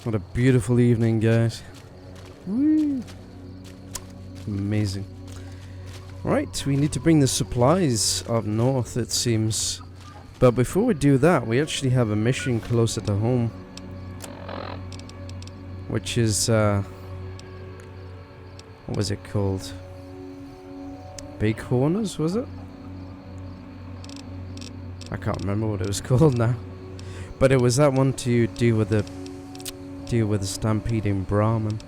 What a beautiful evening, guys. Woo. Amazing. Right, we need to bring the supplies up north, it seems. But before we do that, we actually have a mission closer to home. Which is, what was it called? Bighorners, was it? I can't remember what it was called now. But it was that one to deal with the stampeding Brahmin.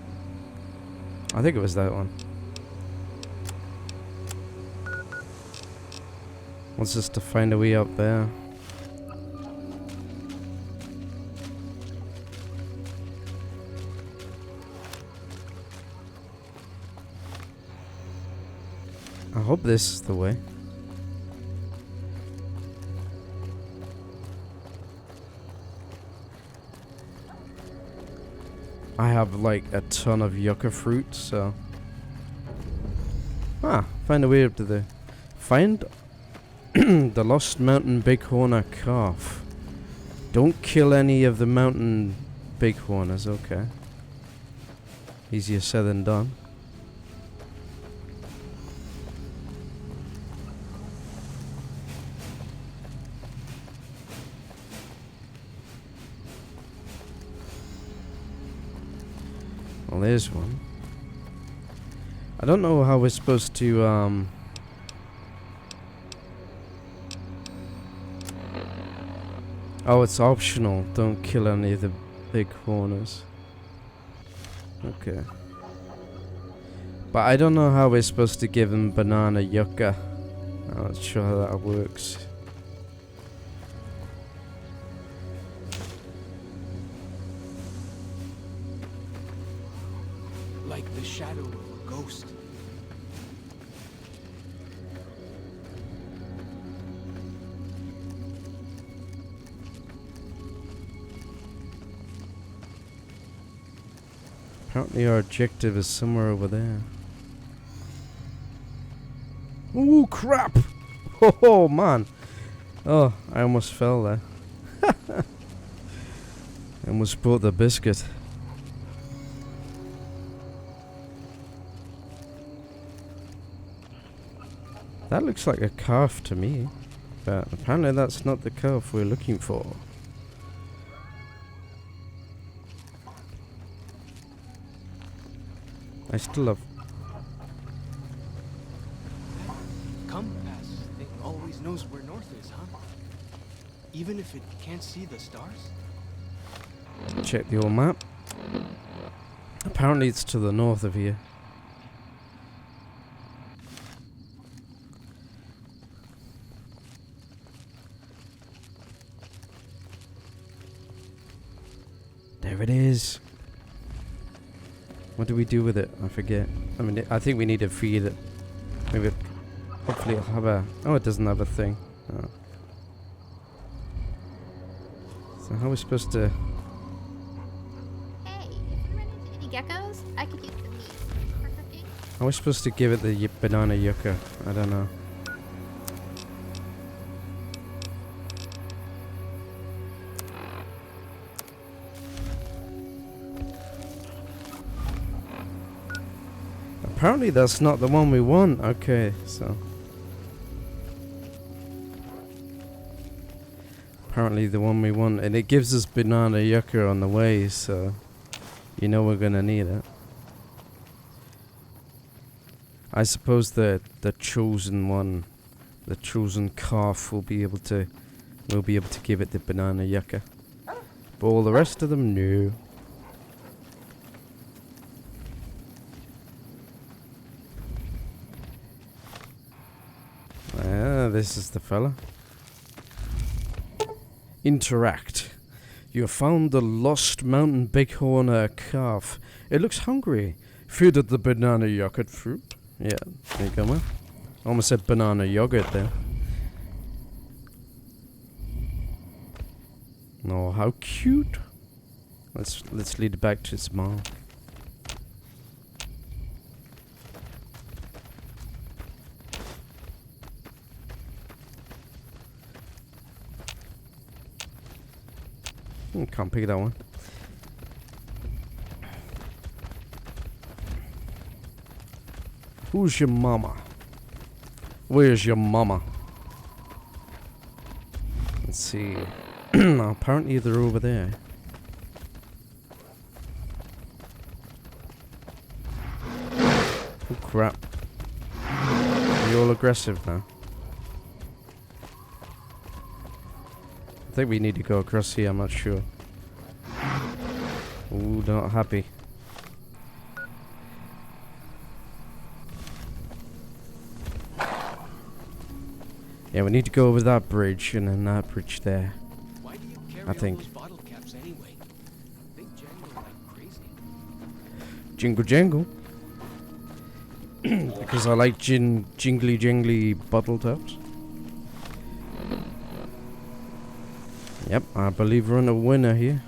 I think it was that one. Wants us to find a way up there. I hope this is the way. I have like a ton of yucca fruit, so... find a way up to the... Find the lost mountain bighorner calf. Don't kill any of the mountain bighorners, okay. Easier said than done. Well, there's one. I don't know how we're supposed to, Oh, it's optional. Don't kill any of the bighorners. Okay. But I don't know how we're supposed to give them banana yucca. I'm not sure how that works. Like the shadow of a ghost. Apparently our objective is somewhere over there. Ooh, crap! Oh, man. Oh, I almost fell there. I almost brought the biscuit. That looks like a calf to me, but apparently that's not the calf we're looking for. I still have... Compass thing always knows where north is, huh? Even if it can't see the stars? Check the old map. Apparently it's to the north of here. There it is. What do we do with it? I forget. I mean, I think we need to feed it. Maybe, hopefully it'll have a... Oh, it doesn't have a thing. Oh. So how are we supposed to... Hey, if we run into any geckos, I could use the meat for cooking. How are we supposed to give it the banana yucca? I don't know. Apparently that's not the one we want. Okay, so... Apparently the one we want. And it gives us banana yucca on the way, so... You know we're gonna need it. I suppose the chosen one, the chosen calf will be able to... We'll be able to give it the banana yucca. But all the rest of them, no. This is the fella. Interact. You have found the lost mountain bighorner calf. It looks hungry. Feed it the banana yogurt fruit. Yeah, there you go, man. Almost said banana yogurt there. Oh, how cute. Let's lead it back to its mom. Can't pick that one. Who's your mama? Where's your mama? Let's see. Apparently they're over there. Oh crap. Are you all aggressive now? I think we need to go across here, I'm not sure. Ooh, not happy. Yeah, we need to go over that bridge and then that bridge there. Why do you carry I think. all those bottle caps anyway? They jangle like crazy. Jingle jangle. Because I like jingly jingly bottle tops. Yep, I believe we're on a winner here.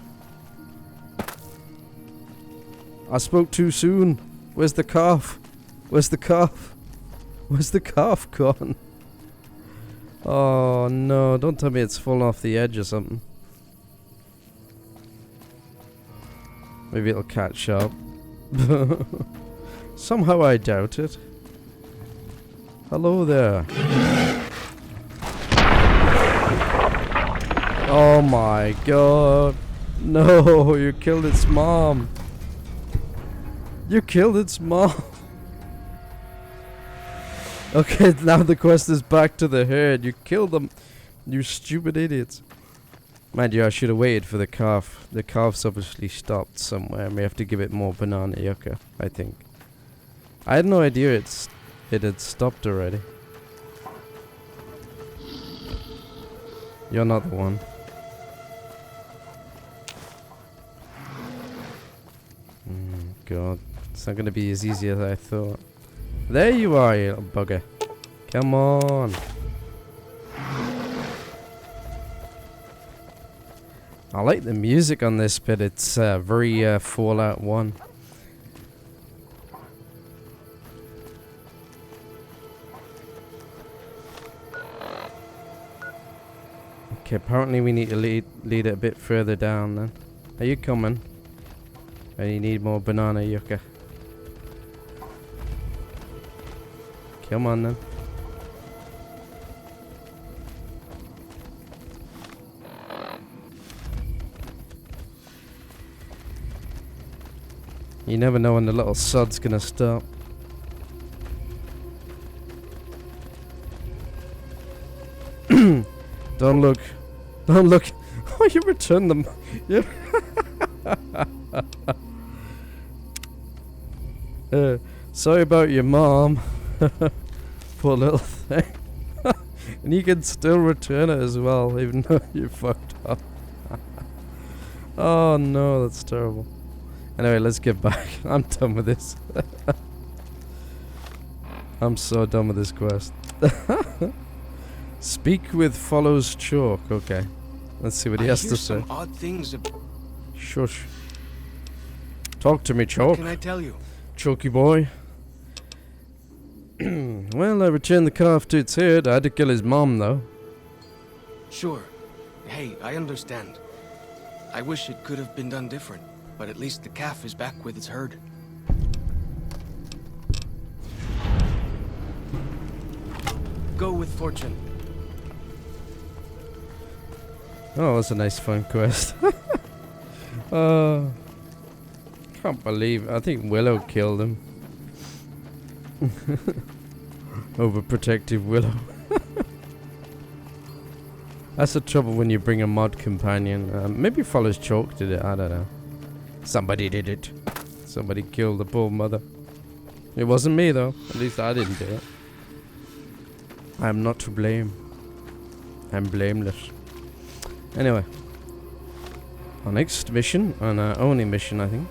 I spoke too soon. Where's the calf? Where's the calf? Where's the calf gone? Oh no, don't tell me it's fallen off the edge or something. Maybe it'll catch up. Somehow I doubt it. Hello there. Oh my god. No, you killed its mom. You killed its mom. Okay, now the quest is back to the herd. You killed them. You stupid idiots. Mind you, I should have waited for the calf. The calf's obviously stopped somewhere. We have to give it more banana yucca, I think. I had no idea it had stopped already. You're not the one. God, it's not gonna be as easy as I thought. There you are, you little bugger. Come on. I like the music on this bit. It's very Fallout 1. Okay, apparently we need to lead it a bit further down then. Are you coming? I need more banana yucca. Come on then. You never know when the little sod's gonna stop. Don't look. Don't look. Oh, you returned them. Yeah. Sorry about your mom. Poor little thing. And you can still return it as well, even though you fucked up. Oh no, that's terrible. Anyway, let's get back. I'm done with this. I'm so done with this quest. Speak with follows chalk. Okay. Let's see what he has to say. Some odd things. Shush. Talk to me, What chalk. can I tell you? Chalky boy. Well, I returned the calf to its herd. I had to kill his mom, though. Sure. Hey, I understand. I wish it could have been done different, but at least the calf is back with its herd. Go with fortune. Oh, that's a nice fun quest. Can't believe. I think Willow killed him. Overprotective Willow. That's the trouble when you bring a mod companion. Maybe Follows Chalk did it. I don't know. Somebody did it. Somebody killed the poor mother. It wasn't me though. At least I didn't do it. I am not to blame. I'm blameless. Anyway, our next mission, and our only mission I think,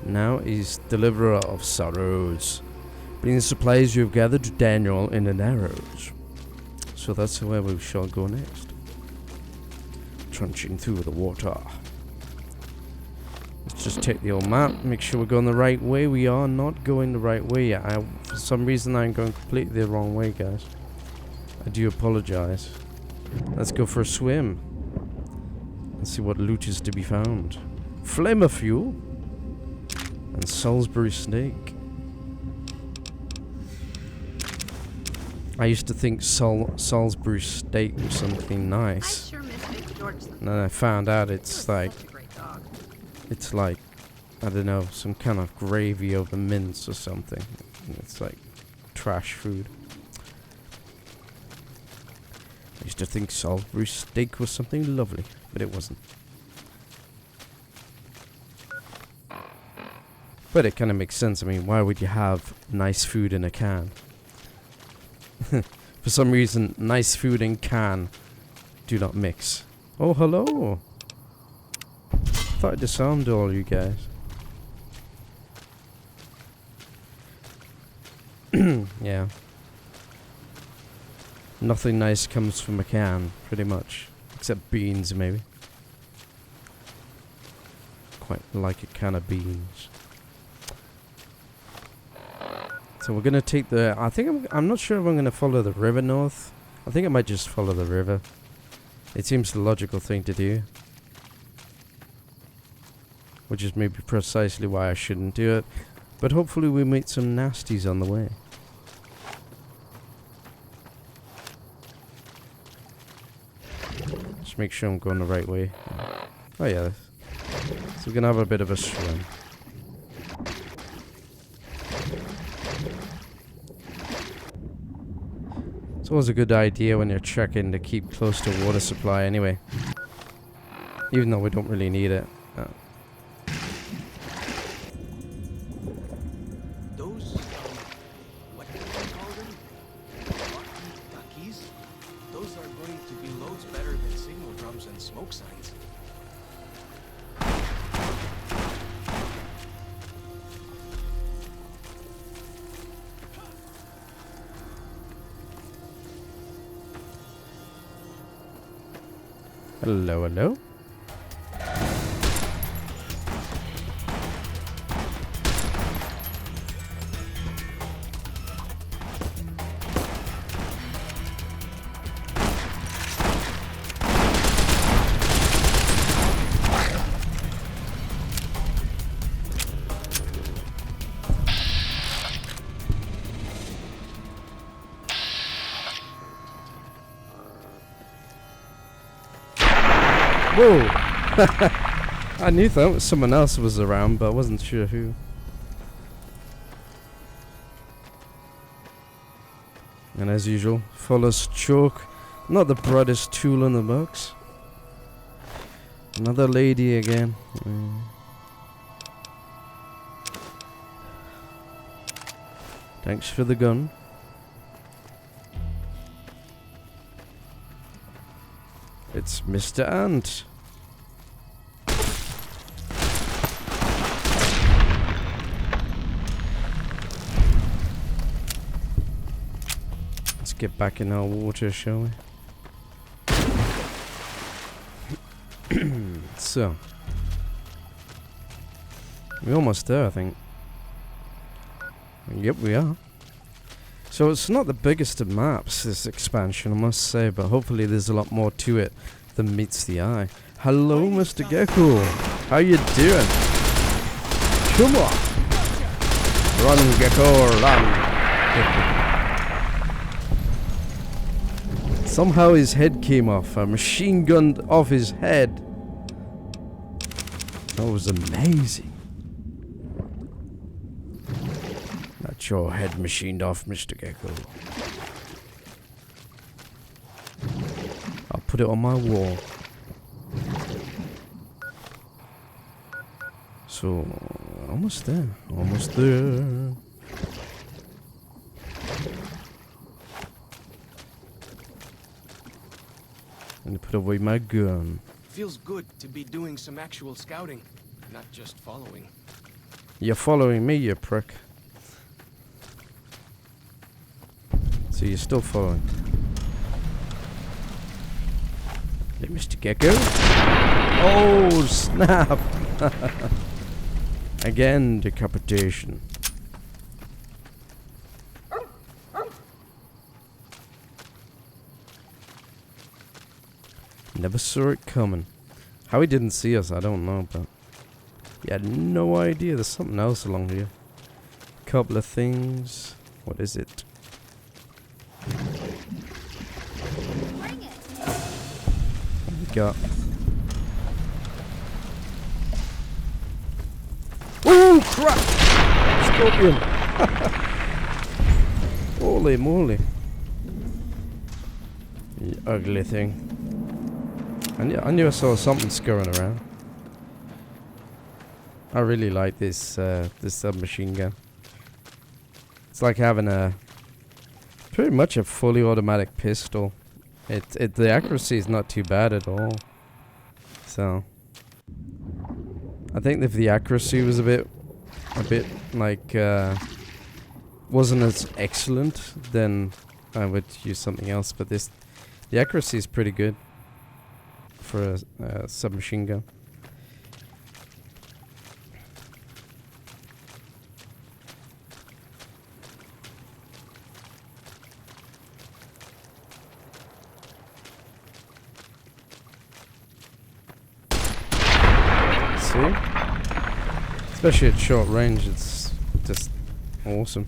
now is Deliverer of Sorrows. Bring the supplies you have gathered to Daniel in the Narrows. So that's where we shall go next. Trunching through the water. Let's just take the old map, make sure we're going the right way. We are not going the right way yet. For some reason I'm going completely the wrong way, guys. I do apologize. Let's go for a swim. Let's see what loot is to be found. Flamer fuel. And Salisbury snake. I used to think Salisbury steak was something I nice. sure miss Big George. And then I found out He it's was like, such a great dog. it's like, I don't know, some kind of gravy over mince or something. It's like trash food. I used to think Salisbury steak was something lovely, but it wasn't. But it kind of makes sense. I mean, why would you have nice food in a can? For some reason, nice food and can do not mix. Oh, hello! Thought I disarmed all you guys. Yeah. Nothing nice comes from a can, pretty much. Except beans, maybe. Quite like a can of beans. So we're gonna take the... I think I'm not sure if I'm gonna follow the river north. I think I might just follow the river. It seems the logical thing to do. Which is maybe precisely why I shouldn't do it. But hopefully we meet some nasties on the way. Just make sure I'm going the right way. Oh yeah. So we're gonna have a bit of a swim. It's always a good idea when you're trekking to keep close to water supply anyway. Even though we don't really need it. Those, what do you call them? Walkie-talkies? Those are going to be loads better than signal drums and smoke signs. Hello, hello. Whoa! I knew that someone else was around, but I wasn't sure who. And as usual, follows Choke. Not the brightest tool in the box. Another lady again. Thanks for the gun. It's Mr. Ant. Let's get back in our water, shall we? So. We're almost there, I think. Yep, we are. So it's not the biggest of maps, this expansion, I must say, but hopefully there's a lot more to it than meets the eye. Hello, Mr. Gecko. How you doing? Come on. Run, Gecko, run. Somehow his head came off. I machine gunned off his head. That was amazing. That's your head machined off, Mr. Gecko. I'll put it on my wall. So, almost there. Almost there. And put away my gun. Feels good to be doing some actual scouting, not just following. You're following me, you prick. So you're still following. Hey, Mr. Gecko. Oh, snap. Again, decapitation. Never saw it coming. How he didn't see us, I don't know, but he had no idea. There's something else along here. Couple of things. What is it? got. Oh crap! Scorpion! Holy moly! You ugly thing. I knew I saw something scurrying around. I really like this this submachine gun. It's like having a pretty much a fully automatic pistol. The accuracy is not too bad at all. So I think if the accuracy was a bit like wasn't as excellent, then I would use something else. But the accuracy is pretty good for a submachine gun. See? Especially at short range, it's just awesome.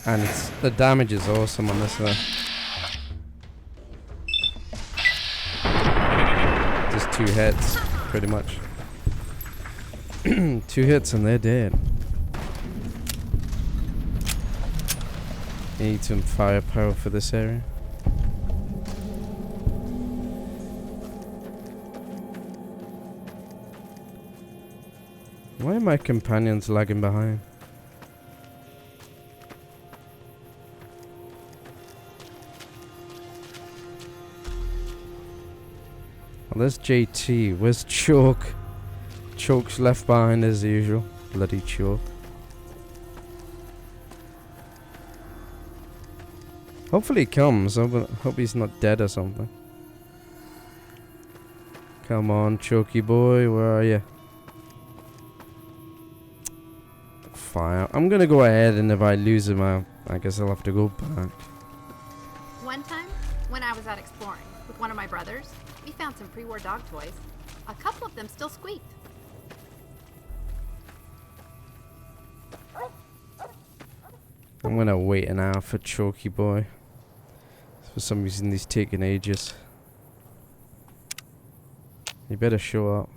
And the damage is awesome on this one. Just 2 hits, pretty much. 2 hits and they're dead. Need some firepower for this area. Why are my companions lagging behind? Well, there's JT. Where's Chalk? Chalk's left behind as usual. Bloody Chalk. Hopefully he comes. I hope he's not dead or something. Come on, Chalky boy. Where are you? Fire. I'm gonna go ahead, and if I lose him, I guess I'll have to go back. One time, when I was out exploring with one of my brothers, we found some pre-war dog toys. A couple of them still squeaked. I'm gonna wait an hour for Chalky boy. For some reason, he's taking ages. He better show up.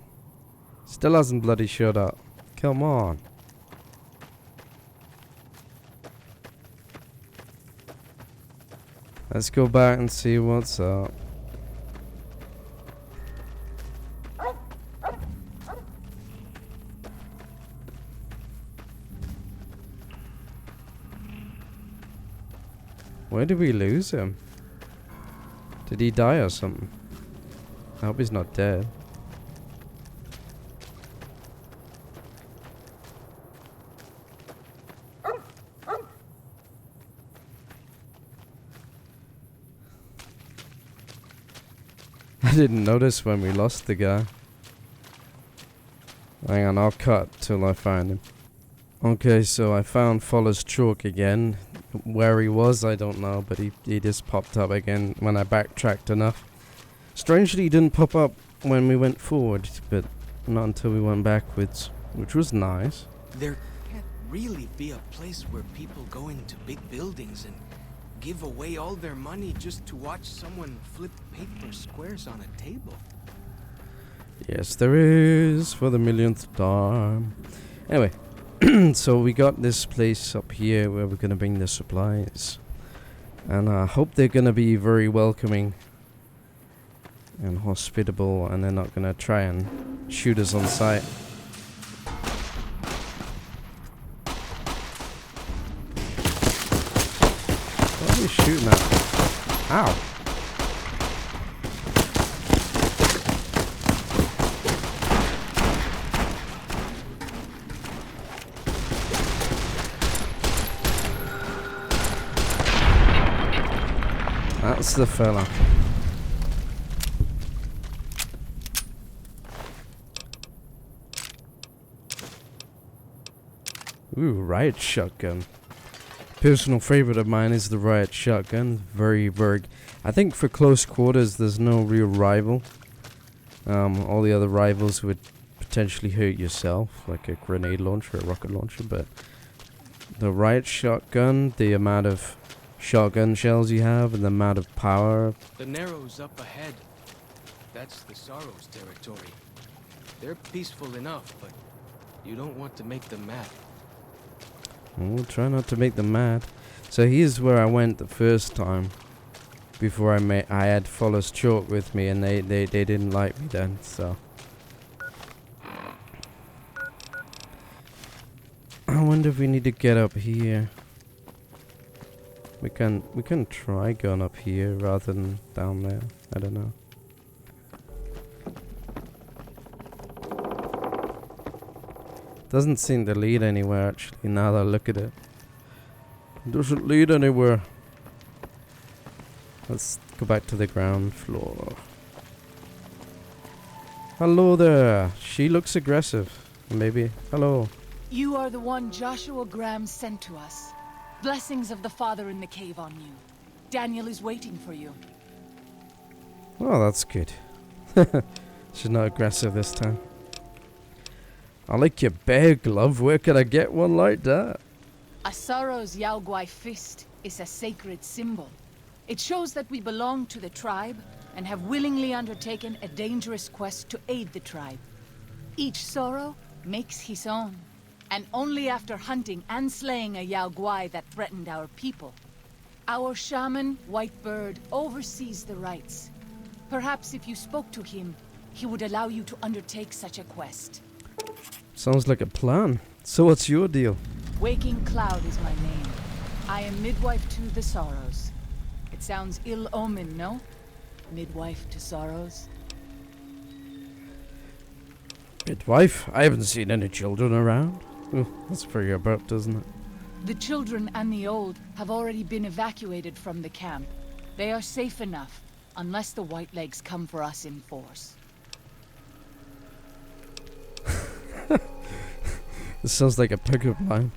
Still hasn't bloody showed up. Come on. Let's go back and see what's up. Where did we lose him? Did he die or something? I hope he's not dead. I didn't notice when we lost the guy. Hang on, I'll cut till I find him. Okay, so I found Foller's Chalk again. Where he was, I don't know, but he just popped up again when I backtracked enough. Strangely, he didn't pop up when we went forward, but not until we went backwards, which was nice. There can't really be a place where people go into big buildings and give away all their money just to watch someone flip paper squares on a table. Yes, there is, for the millionth time. Anyway, so we got this place up here where we're going to bring the supplies. And I hope they're going to be very welcoming and hospitable, and they're not going to try and shoot us on sight. What are you shooting at? Ow! That's the fella. Ooh, riot shotgun. Personal favorite of mine is the riot shotgun. Very, very. I think for close quarters, there's no real rival. All the other rivals would potentially hurt yourself, like a grenade launcher, a rocket launcher. But the riot shotgun, the amount of shotgun shells you have, and the amount of power. The Narrow's up ahead. That's the Sorrow's territory. They're peaceful enough, but you don't want to make them mad. We'll try not to make them mad. So here's where I went the first time. Before I had Follows Chalk with me, and they didn't like me then, so. I wonder if we need to get up here. We can try going up here rather than down there. I don't know. Doesn't seem to lead anywhere actually, now that I look at it. Doesn't lead anywhere. Let's go back to the ground floor. Hello there. She looks aggressive. Maybe. Hello. You are the one Joshua Graham sent to us. Blessings of the Father in the cave on you. Daniel is waiting for you. Oh, that's good. She's not aggressive this time. I like your bear glove. Where can I get one like that? A Sorrow's Yaoguai fist is a sacred symbol. It shows that we belong to the tribe and have willingly undertaken a dangerous quest to aid the tribe. Each Sorrow makes his own, and only after hunting and slaying a Yaoguai that threatened our people. Our shaman, Whitebird, oversees the rites. Perhaps if you spoke to him, he would allow you to undertake such a quest. Sounds like a plan. So what's your deal? Waking Cloud is my name. I am midwife to the Sorrows. It sounds ill-omened, no? Midwife to Sorrows? Midwife? I haven't seen any children around. Oh, that's pretty abrupt, isn't it? The children and the old have already been evacuated from the camp. They are safe enough, unless the Whitelegs come for us in force. This sounds like a pickup line.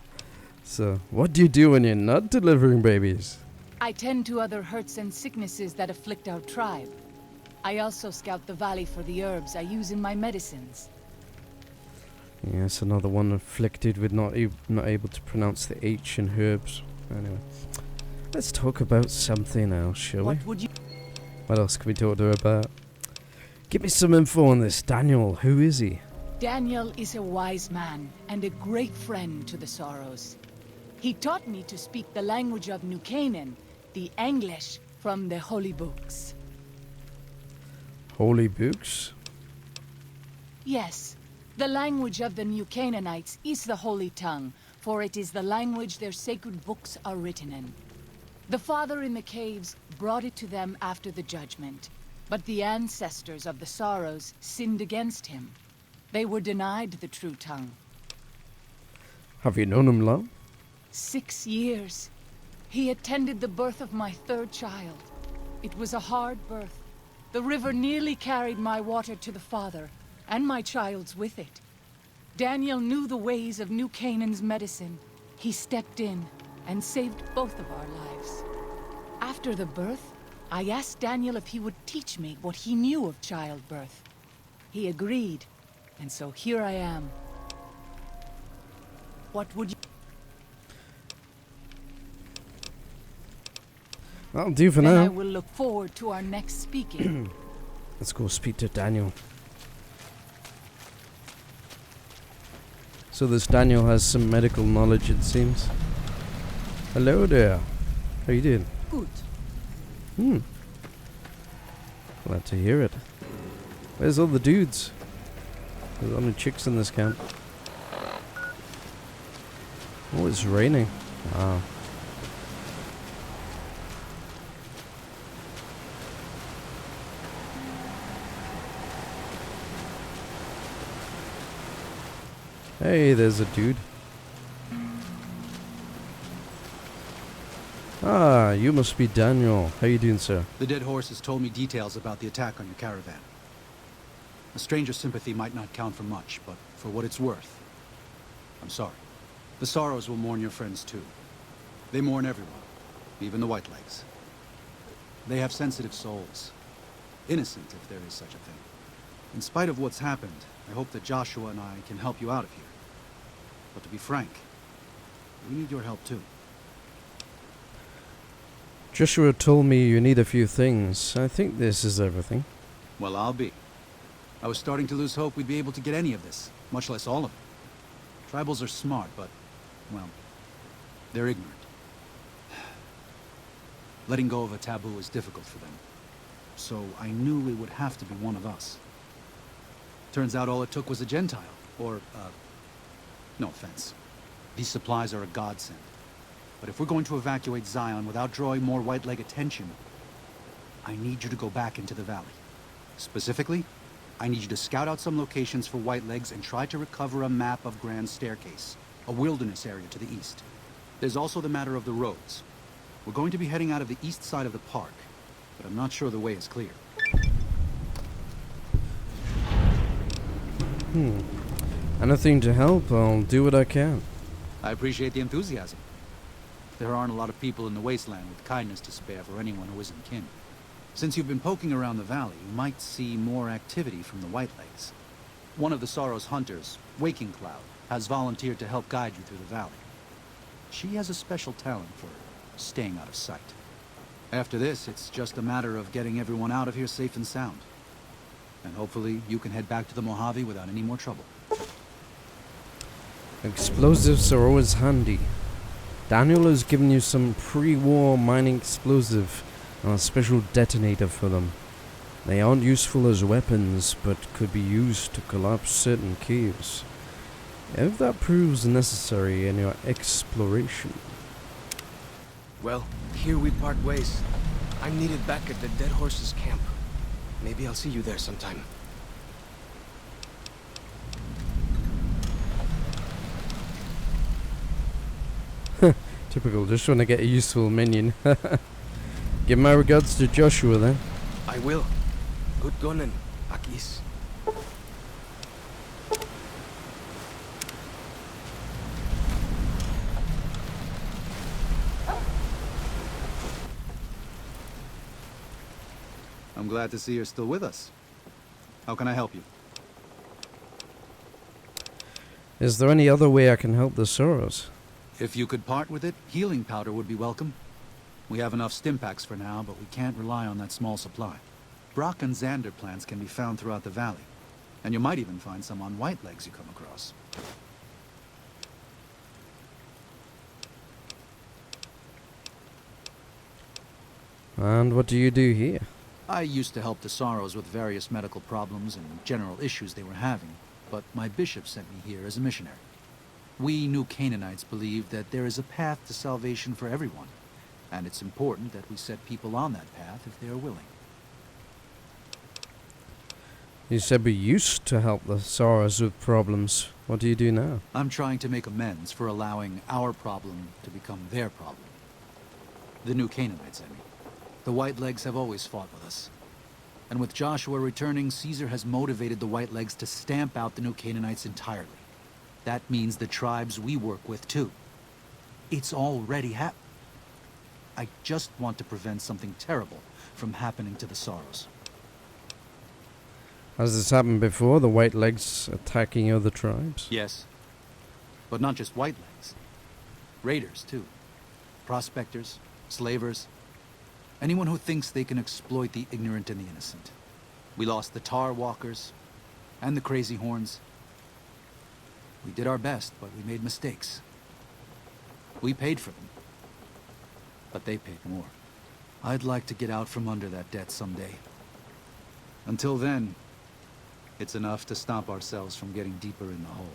So, what do you do when you're not delivering babies? I tend to other hurts and sicknesses that afflict our tribe. I also scout the valley for the herbs I use in my medicines. Yes, another one afflicted with not able to pronounce the H in herbs. Anyway, let's talk about something else, shall we? What would you... What else can we talk to her about? Give me some info on this Daniel. Who is he? Daniel is a wise man and a great friend to the Sorrows. He taught me to speak the language of New Canaan, the English from the holy books. Holy books? Yes, the language of the New Canaanites is the holy tongue, for it is the language their sacred books are written in. The Father in the caves brought it to them after the judgment, but the ancestors of the Sorrows sinned against him. They were denied the true tongue. Have you known him long? 6 years. He attended the birth of my third child. It was a hard birth. The river nearly carried my water to the Father, and my child's with it. Daniel knew the ways of New Canaan's medicine. He stepped in and saved both of our lives. After the birth, I asked Daniel if he would teach me what he knew of childbirth. He agreed, and so here I am. What would you... That'll do for Then I now. will look forward to our next speaking. Let's go speak to Daniel. So this Daniel has some medical knowledge, it seems. Hello there. How you doing? Good. Glad to hear it. Where's all the dudes? There's only chicks in this camp. Oh, it's raining. Wow. Hey, there's a dude. Ah, you must be Daniel. How you doing, sir? The dead horse has told me details about the attack on your caravan. A stranger's sympathy might not count for much, but for what it's worth, I'm sorry. The Sorrows will mourn your friends too. They mourn everyone, even the Whitelegs. They have sensitive souls. Innocent, if there is such a thing. In spite of what's happened, I hope that Joshua and I can help you out of here. But to be frank, we need your help too. Joshua told me you need a few things. I think this is everything. Well, I'll be. I was starting to lose hope we'd be able to get any of this, much less all of it. Tribals are smart, but, well, they're ignorant. Letting go of a taboo is difficult for them. So I knew it would have to be one of us. Turns out all it took was a Gentile, or, no offense. These supplies are a godsend. But if we're going to evacuate Zion without drawing more white leg attention, I need you to go back into the valley. Specifically, I need you to scout out some locations for white legs and try to recover a map of Grand Staircase, a wilderness area to the east. There's also the matter of the roads. We're going to be heading out of the east side of the park, but I'm not sure the way is clear. Anything to help, I'll do what I can. I appreciate the enthusiasm. There aren't a lot of people in the wasteland with kindness to spare for anyone who isn't kin. Since you've been poking around the valley, you might see more activity from the Whitelegs. One of the Sorrow's hunters, Waking Cloud, has volunteered to help guide you through the valley. She has a special talent for staying out of sight. After this, it's just a matter of getting everyone out of here safe and sound. And hopefully you can head back to the Mojave without any more trouble. Explosives are always handy. Daniel has given you some pre-war mining explosive and a special detonator for them. They aren't useful as weapons, but could be used to collapse certain caves, if that proves necessary in your exploration. Well, here we part ways. I'm needed back at the Dead Horse's camp. Maybe I'll see you there sometime. Typical, just trying to get a useful minion. Give my regards to Joshua then. I will. Good gunning, Akis. I'm glad to see you're still with us. How can I help you? Is there any other way I can help the Sorrows? If you could part with it, healing powder would be welcome. We have enough stim packs for now, but we can't rely on that small supply. Brock and Xander plants can be found throughout the valley, and you might even find some on Whitelegs you come across. And what do you do here? I used to help the Sorrows with various medical problems and general issues they were having, but my bishop sent me here as a missionary. We New Canaanites believe that there is a path to salvation for everyone, and it's important that we set people on that path if they are willing. You said we used to help the Sorrows with problems. What do you do now? I'm trying to make amends for allowing our problem to become their problem. The New Canaanites, I mean. The Whitelegs have always fought with us. And with Joshua returning, Caesar has motivated the Whitelegs to stamp out the New Canaanites entirely. That means the tribes we work with, too. It's already happened. I just want to prevent something terrible from happening to the Sorrows. Has this happened before, the Whitelegs attacking other tribes? Yes. But not just Whitelegs. Raiders, too. Prospectors, slavers. Anyone who thinks they can exploit the ignorant and the innocent. We lost the Tar Walkers and the Crazy Horns. We did our best, but we made mistakes. We paid for them. But they paid more. I'd like to get out from under that debt someday. Until then, it's enough to stop ourselves from getting deeper in the hole.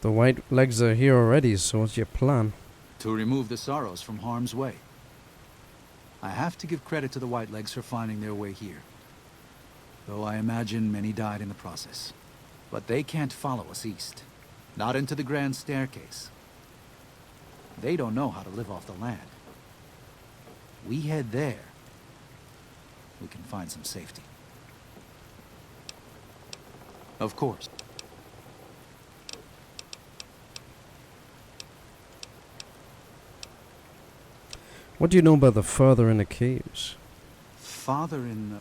The Whitelegs are here already, so what's your plan? To remove the Sorrows from harm's way. I have to give credit to the Whitelegs for finding their way here. Though I imagine many died in the process. But they can't follow us east. Not into the Grand Staircase. They don't know how to live off the land. We head there, we can find some safety. Of course. What do you know about the Father in the caves? Father in the...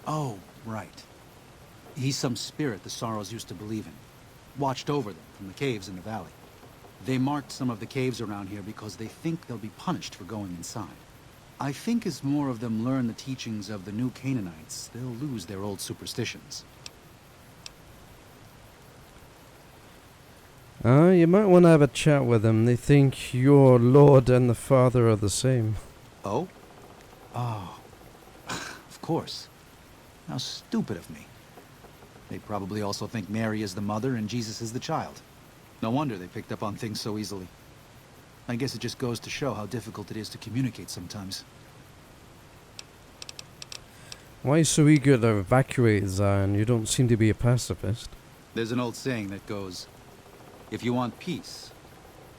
Oh, right. He's some spirit the Sorrows used to believe in. Watched over them from the caves in the valley. They marked some of the caves around here because they think they'll be punished for going inside. I think as more of them learn the teachings of the new Canaanites, they'll lose their old superstitions. You might want to have a chat with them. They think your Lord and the Father are the same. Oh? Oh. Of course. How stupid of me. They probably also think Mary is the mother and Jesus is the child. No wonder they picked up on things so easily. I guess it just goes to show how difficult it is to communicate sometimes. Why are you so eager to evacuate Zion? You don't seem to be a pacifist. There's an old saying that goes, if you want peace,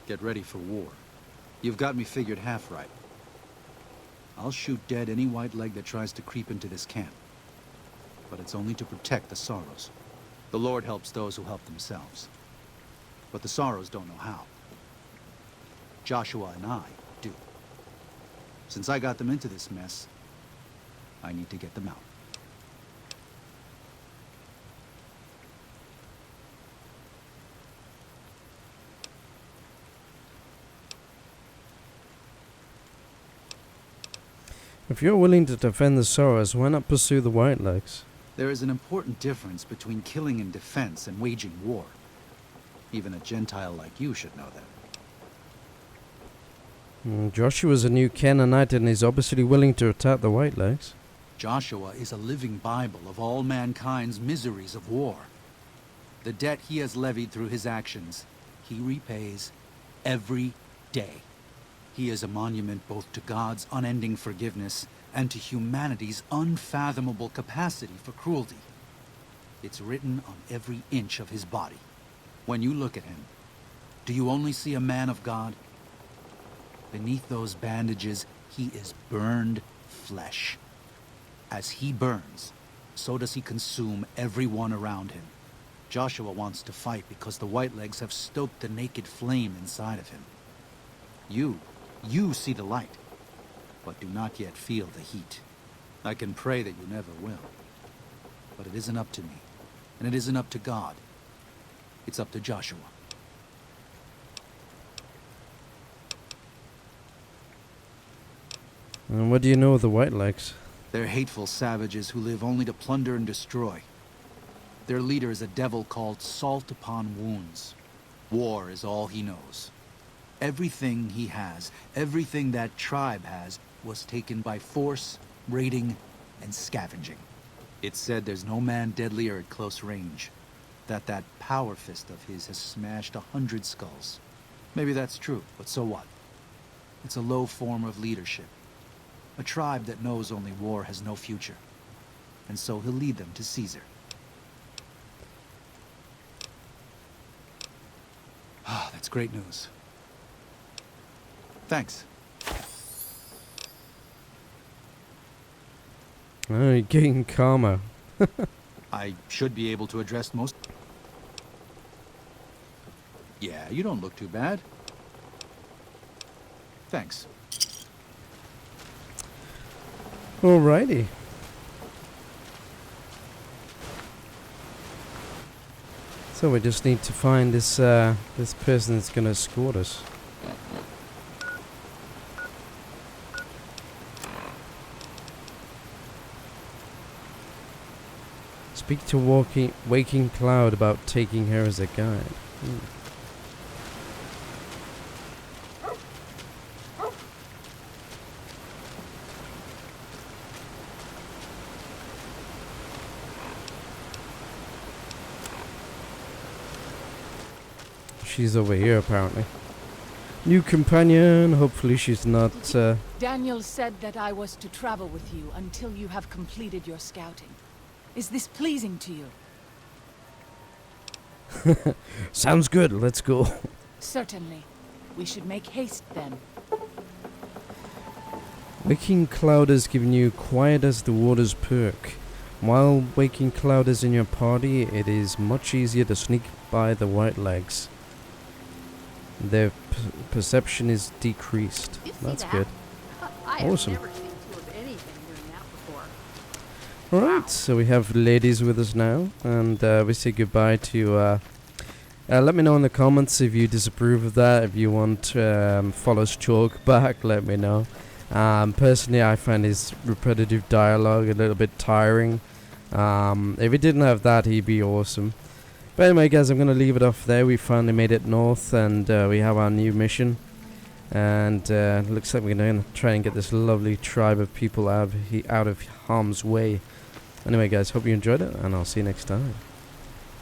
get ready for war. You've got me figured half right. I'll shoot dead any white leg that tries to creep into this camp. But it's only to protect the Sorrows. The Lord helps those who help themselves. But the Sorrows don't know how. Joshua and I do. Since I got them into this mess, I need to get them out. If you're willing to defend the Sorrows, why not pursue the Whitelegs? There is an important difference between killing in defense and waging war. Even a Gentile like you should know that. Joshua's a new Canaanite and he's obviously willing to attack the Whitelegs. Joshua is a living Bible of all mankind's miseries of war. The debt he has levied through his actions, he repays every day. He is a monument both to God's unending forgiveness and to humanity's unfathomable capacity for cruelty. It's written on every inch of his body. When you look at him, do you only see a man of God? Beneath those bandages, he is burned flesh. As he burns, so does he consume everyone around him. Joshua wants to fight because the Whitelegs have stoked the naked flame inside of him. You see the light, but do not yet feel the heat. I can pray that you never will. But it isn't up to me, and it isn't up to God. It's up to Joshua. And what do you know of the Whitelegs? They're hateful savages who live only to plunder and destroy. Their leader is a devil called Salt Upon Wounds. War is all he knows. Everything he has, everything that tribe has, was taken by force, raiding, and scavenging. It's said there's no man deadlier at close range. That power fist of his has smashed 100 skulls. Maybe that's true, but so what? It's a low form of leadership. A tribe that knows only war has no future. And so he'll lead them to Caesar. Ah, that's great news. Thanks. Oh, you're getting calmer. I should be able to address most... Yeah, you don't look too bad. Thanks. Alrighty. So we just need to find this this person that's gonna escort us. Speak to Waking Cloud about taking her as a guide. She's over here apparently. New companion, hopefully she's not... Daniel said that I was to travel with you until you have completed your scouting. Is this pleasing to you? Sounds good, let's go. Certainly. We should make haste then. Waking Cloud has given you Quiet as the Waters perk. While Waking Cloud is in your party, it is much easier to sneak by the Whitelegs. Their perception is decreased. You see That's that? good. I Awesome. have never seen two of anything doing that before. Alright, so we have ladies with us now, and we say goodbye to... let me know in the comments if you disapprove of that, if you want Follows Chalk back, let me know. Personally, I find his repetitive dialogue a little bit tiring. If he didn't have that, he'd be awesome. But anyway, guys, I'm going to leave it off there. We finally made it north, and we have our new mission. And looks like we're going to try and get this lovely tribe of people out of harm's way. Anyway, guys, hope you enjoyed it, and I'll see you next time.